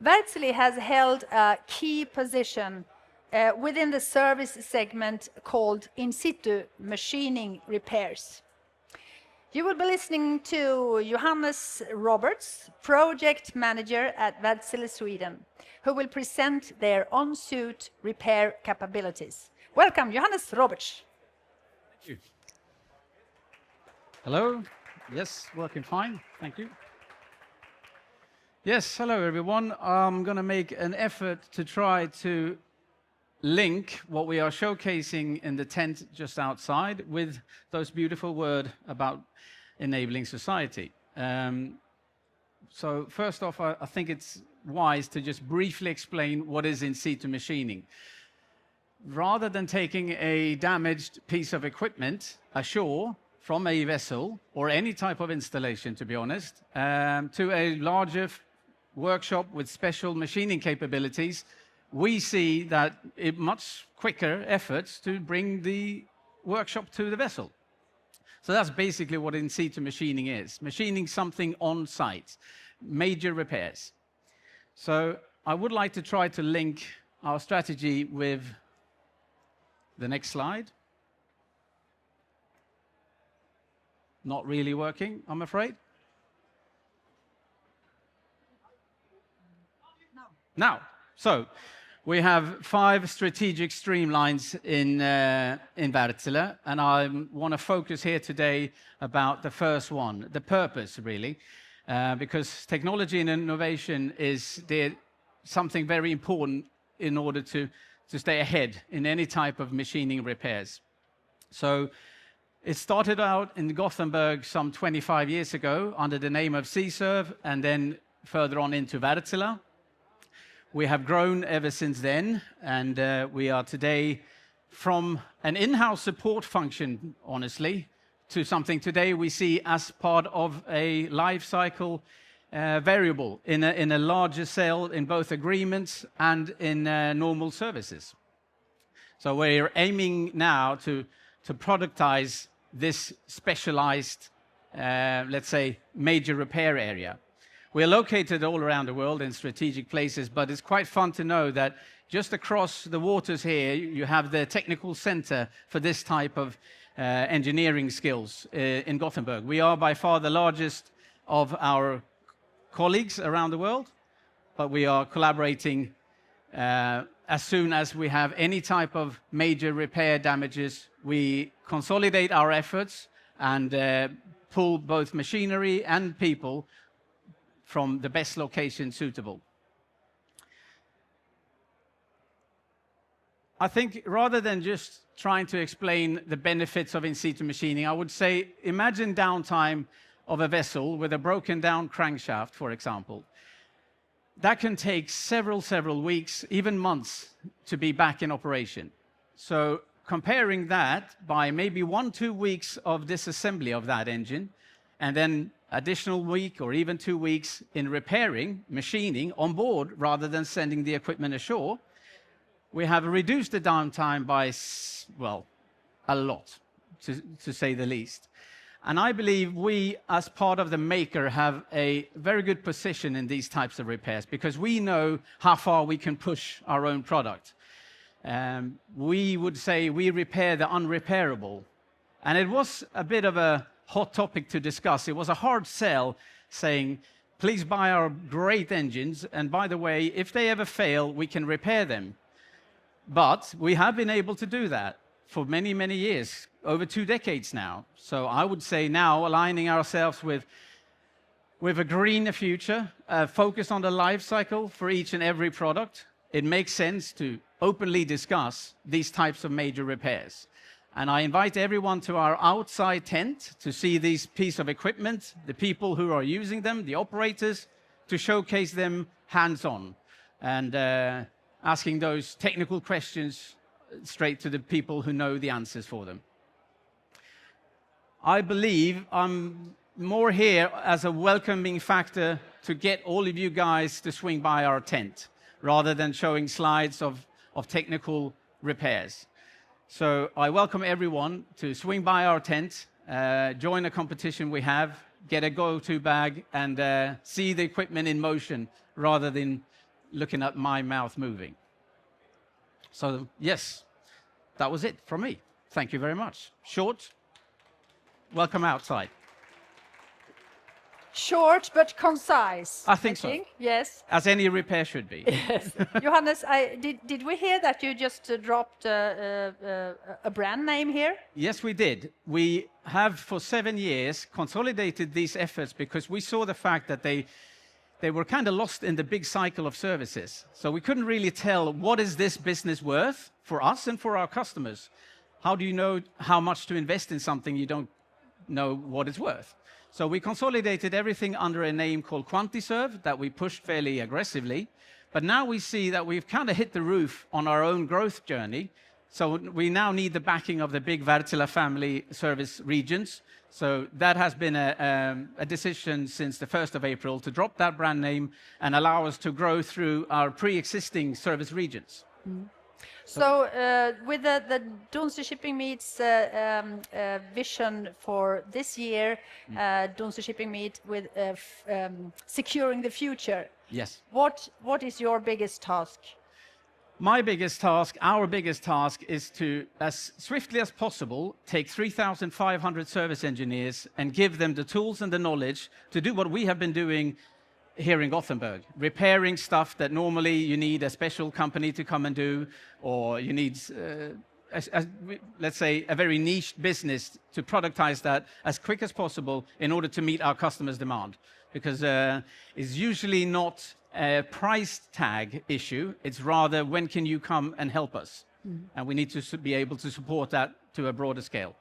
Wärtsilä has held a key position within the service segment called in situ machining repairs. You will be listening to Johannes Roberts, project manager at Wärtsilä Sweden, who will present their on-suit repair capabilities. Welcome, Johannes Roberts. Thank you. Hello. Yes, working fine. Thank you. Yes, hello everyone. I'm going to make an effort to try to link what we are showcasing in the tent just outside with those beautiful words about enabling society. So first off, I think it's wise to just briefly explain what is in situ machining. Rather than taking a damaged piece of equipment ashore from a vessel or any type of installation, to be honest, to a larger workshop with special machining capabilities, we see that it much quicker efforts to bring the workshop to the vessel. So that's basically what in situ machining is, machining something on site, major repairs. So I would like to try to link our strategy with the next slide. Not really working, I'm afraid. Now, so we have 5 strategic streamlines in Wärtsilä, and I want to focus here today about the first one, the purpose, really, because technology and innovation is something very important in order to stay ahead in any type of machining repairs. So it started out in Gothenburg some 25 years ago under the name of C-Serve, and then further on into Wärtsilä. We have grown ever since then, and we are today from an in-house support function, honestly, to something today we see as part of a life cycle variable in a larger sale in both agreements and in normal services. So we're aiming now to productize this specialized, let's say, major repair area. We're located all around the world in strategic places, but it's quite fun to know that just across the waters here, you have the technical center for this type of engineering skills in Gothenburg. We are by far the largest of our colleagues around the world, but we are collaborating as soon as we have any type of major repair damages. We consolidate our efforts and pull both machinery and people from the best location suitable. I think rather than just trying to explain the benefits of in situ machining, I would say imagine downtime of a vessel with a broken down crankshaft, for example. That can take several weeks, even months, to be back in operation. So comparing that by maybe 1-2 weeks of disassembly of that engine, and then additional week or even 2 weeks in repairing, machining on board rather than sending the equipment ashore, we have reduced the downtime by, well, a lot, to say the least. And I believe we, as part of the maker, have a very good position in these types of repairs because we know how far we can push our own product. We would say we repair the unrepairable. And it was a bit of a hot topic to discuss. It was a hard sell saying, please buy our great engines, and by the way, if they ever fail, we can repair them. But we have been able to do that for many years, over 2 decades now. So I would say now aligning ourselves with a greener future, focus on the life cycle for each and every product, it makes sense to openly discuss these types of major repairs. And I invite everyone to our outside tent to see these pieces of equipment, the people who are using them, the operators, to showcase them hands-on and asking those technical questions straight to the people who know the answers for them. I believe I'm more here as a welcoming factor to get all of you guys to swing by our tent rather than showing slides of technical repairs. So I welcome everyone to swing by our tent, join a competition we have, get a go-to bag, and see the equipment in motion rather than looking at my mouth moving. So yes, that was it from me. Thank you very much. Short, welcome outside. Short but concise. I think so. Yes. As any repair should be. Yes. Johannes, did we hear that you just dropped a brand name here? Yes, we did. We have for 7 years consolidated these efforts because we saw the fact that they were kind of lost in the big cycle of services. So we couldn't really tell what is this business worth for us and for our customers. How do you know how much to invest in something you don't know what it's worth? So we consolidated everything under a name called QuantiServe that we pushed fairly aggressively. But now we see that we've kind of hit the roof on our own growth journey. So we now need the backing of the big rtsila family service regions. So that has been a decision since the 1st of April to drop that brand name and allow us to grow through our pre-existing service regions. So with the Dunster Shipping Meet's vision for this year, Dunster Shipping Meet with securing the future. Yes. What is your biggest task? My biggest task, our biggest task, is to, as swiftly as possible, take 3,500 service engineers and give them the tools and the knowledge to do what we have been doing here in Gothenburg, repairing stuff that normally you need a special company to come and do, or you need, let's say, a very niche business to productize that as quick as possible in order to meet our customers' demand. Because it's usually not a price tag issue, it's rather when can you come and help us? And we need to be able to support that to a broader scale.